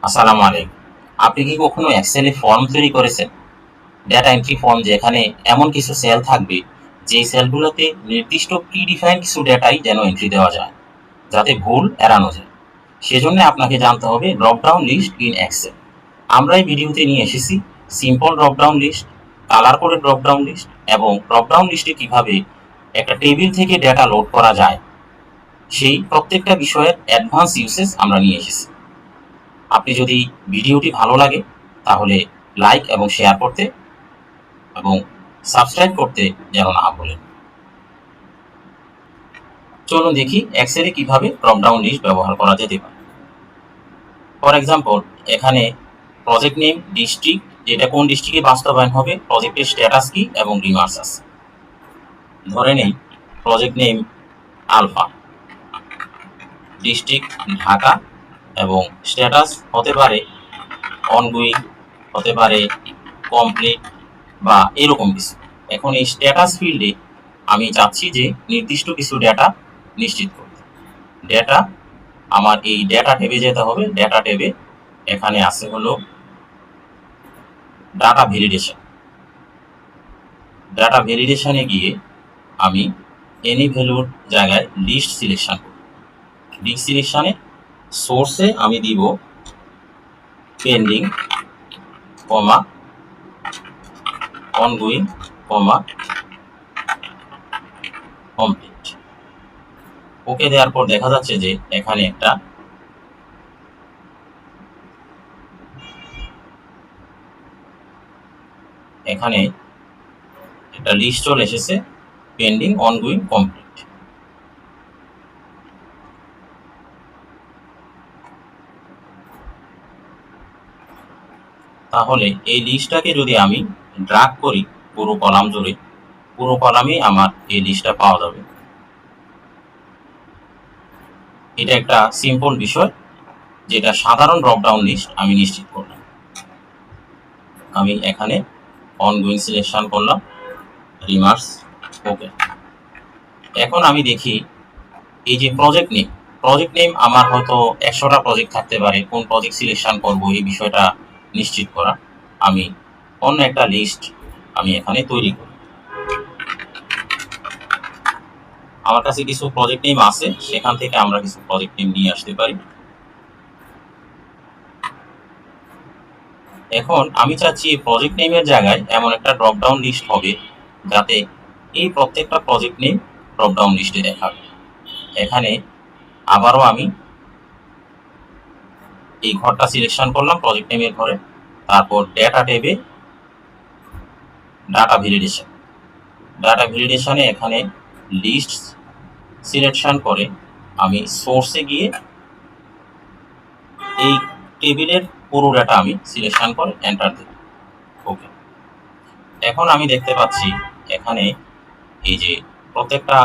আসসালামু আলাইকুম। আপনি কি কখনো এক্সেলে ফর্ম তৈরি করেছেন? ডেটা এন্ট্রি ফর্ম যেখানে এমন কিছু সেল থাকবে যে সেলগুলোতে নির্দিষ্ট প্রিডিফাইন্ড কিছু ডেটাই যেন এন্ট্রি দেওয়া যায়, যাতে ভুল এড়ানো যায়। সেজন্য আপনাকে জানতে হবে ড্রপডাউন লিস্ট ইন এক্সেল। আমরা এই ভিডিওতে নিয়ে এসেছি সিম্পল ড্রপডাউন লিস্ট, কালার করে ড্রপডাউন লিস্ট এবং ড্রপডাউন লিস্টে কিভাবে একটা টেবিল থেকে ডেটা লোড করা যায়, সেই প্রত্যেকটা বিষয়ের অ্যাডভান্স ইউসেজ আমরা নিয়ে এসেছি। আপনি যদি ভিডিওটি ভালো লাগে তাহলে লাইক এবং শেয়ার করতে এবং সাবস্ক্রাইব করতে যেন না ভুলেন। চলুন দেখি এক্সেলে কিভাবে ড্রপডাউন লিস্ট ব্যবহার করা যেতে পারে। ফর এক্সাম্পল, এখানে প্রজেক্ট নেম, ডিস্ট্রিক্ট, যেটা কোন ডিস্ট্রিক্টে বাস্তবায়ন হবে, প্রজেক্টের স্ট্যাটাস কি এবং রিমার্কস আছে। ধরে নেই project name alpha, district Dhaka এবং স্ট্যাটাস হতে পারে অনগোয়িং, হতে পারে কমপ্লিট বা এরকম কিছু। এখন এই স্ট্যাটাস ফিল্ডে আমি চাচ্ছি যে নির্দিষ্ট কিছু ডেটা নিশ্চিত করতে। ডেটা, আমার এই ডেটা ট্যাবে যেতে হবে। ডেটা ট্যাবে এখানে আছে হলো ডাটা ভ্যালিডেশন। ডাটা ভ্যালিডেশনে গিয়ে আমি এনি ভ্যালুর জায়গায় লিস্ট সিলেকশন করব। লিস্ট সিলেকশনে সোর্সে আমি দিব পেন্ডিং, কমা অনগোয়িং, কমা কমপ্লিট। ওকে দেওয়ার পর দেখা যাচ্ছে যে এখানে একটা লিস্ট চলে এসেছে, পেন্ডিং, অনগোয়িং, কমপ্লিট। তাহলে এই লিস্টটাকে যদি আমি ড্রাগ করি পুরো কলাম জুড়ে, পুরো কলামেই আমার এই লিস্টটা পাওয়া যাবে। এটা একটা সিম্পল বিষয়, যেটা সাধারণ ড্রপডাউন লিস্ট আমি নিশ্চিত করলাম। আমি এখানে অনগোয়িং সিলেকশন করলাম, রিমার্কস, ওকে। এখন আমি দেখি এই যে প্রজেক্ট নেম আমার হয়তো 100টা প্রজেক্ট থাকতে পারে। কোন প্রজেক্ট সিলেকশন করব এই বিষয়টা নিশ্চিত করা, আমি অন্য একটা লিস্ট আমি এখানে তৈরি করি। আমার কাছে কিছু প্রজেক্ট নেম আছে, সেখান থেকে আমরা কিছু প্রজেক্ট নেম নিয়ে আসতে পারি। এখন আমি চাচ্ছি এই প্রজেক্ট নেমের জায়গায় এমন একটা ড্রপডাউন লিস্ট হবে যাতে এই প্রত্যেকটা প্রজেক্ট নেম ড্রপডাউন লিস্টে দেখাবে। এখানে আবারও আমি এই ঘরটা সিলেকশন করলাম প্রজেক্ট নেমের ঘরে। তারপর ডেটা ট্যাবে ডাটা ভ্যালিডেশনে এখানে লিস্ট সিলেকশন করে আমি সোর্সে গিয়ে এই টেবিলের পুরো ডাটা আমি সিলেকশন করে এন্টার দেব। ওকে। এখন আমি দেখতে পাচ্ছি এখানে এই যে প্রত্যেকটা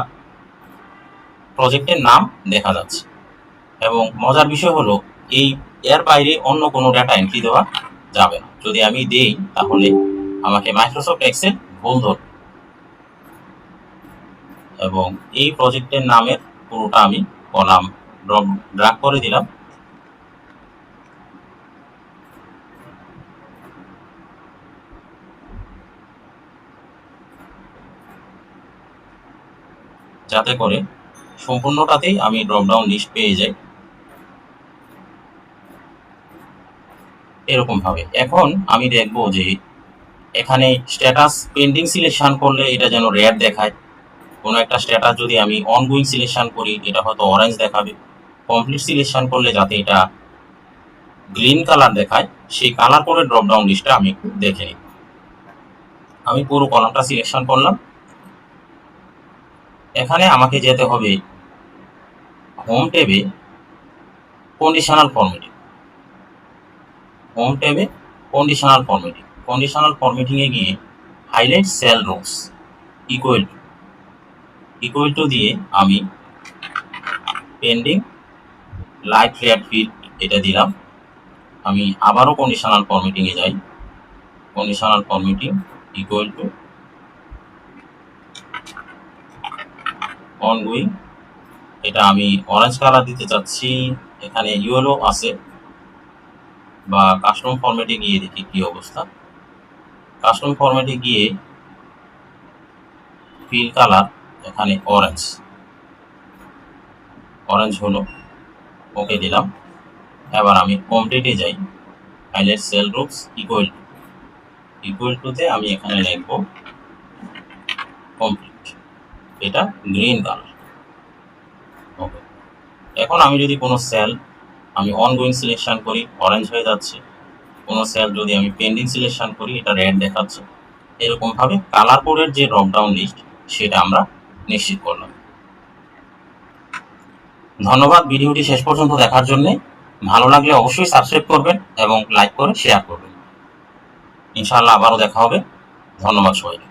প্রজেক্টের নাম দেখা যাচ্ছে এবং মজার বিষয় হলো এর বাইরে অন্য কোনো ডাটা এন্ট্রি দেওয়া যাবে না। যদি আমি দেই তাহলে আমাকে মাইক্রোসফট এক্সেল ভুল ধরবে এবং এই প্রজেক্টের নামের পুরোটা আমি কলাম ড্রাগ করে দিলাম। যাতে করে সম্পূর্ণটাতেই আমি ড্রপডাউন লিস্ট পেয়ে যাই এরকম ভাবে। এখন আমি দেখব যে এখানে স্ট্যাটাস পেন্ডিং সিলেকশন করলে এটা যেন রেড দেখায়। কোনো একটা স্ট্যাটাস যদি আমি অনগোয়িং সিলেকশন করি এটা হয়তো অরেঞ্জ দেখাবে। কমপ্লিট সিলেকশন করলে যাতে এটা গ্রিন কালার দেখায়, সেই কালার করে ড্রপডাউন লিস্টটা আমি একটু দেখে নিই। আমি পুরো কলামটা সিলেকশন করলাম। এখানে আমাকে যেতে হবে হোম ট্যাবে কন্ডিশনাল ফরম্যাটিং। হোম ট্যাবে কন্ডিশনাল ফরম্যাটিংয়ে গিয়ে highlight sell rose equal to দিয়ে আমি পেন্ডিং লাইট রেড ফিল্ড এটা দিলাম। আমি আবারও কন্ডিশনাল ফরম্যাটিংয়ে যাই। Conditional formatting equal to ongoing, এটা আমি অরেঞ্জ কালার দিতে চাচ্ছি। এখানে ইয়েলো আছে, বা কাস্টম ফরম্যাটে গিয়ে দেখি কি অবস্থা। কাস্টম ফরম্যাটে গিয়ে ফিল কালার এখানে অরেঞ্জ হলো, ওকে দিলাম। এবার আমি কমপ্লিটে যাই, হাইলাইট সেল গ্রুপস ইকুয়াল টুতে আমি এখানে লিখব কমপ্লিট, এটা গ্রিন কালার। ওকে, এখন আমি যদি কোনো সেল আমি অনগোয়িং সিলেকশন করি অরেঞ্জ হয়ে যাচ্ছে, কোনো সেল যদি আমি পেন্ডিং সিলেকশন করি এটা রেড দেখাচ্ছে। এরকমভাবে কালার কোডের যে ড্রপডাউন লিস্ট সেটা আমরা নিশ্চিত করলাম। ধন্যবাদ ভিডিওটি শেষ পর্যন্ত দেখার জন্য। ভালো লাগলে অবশ্যই সাবস্ক্রাইব করবেন এবং লাইক করে শেয়ার করবেন। ইনশাআল্লাহ আবারও দেখা হবে। ধন্যবাদ সবাইকে।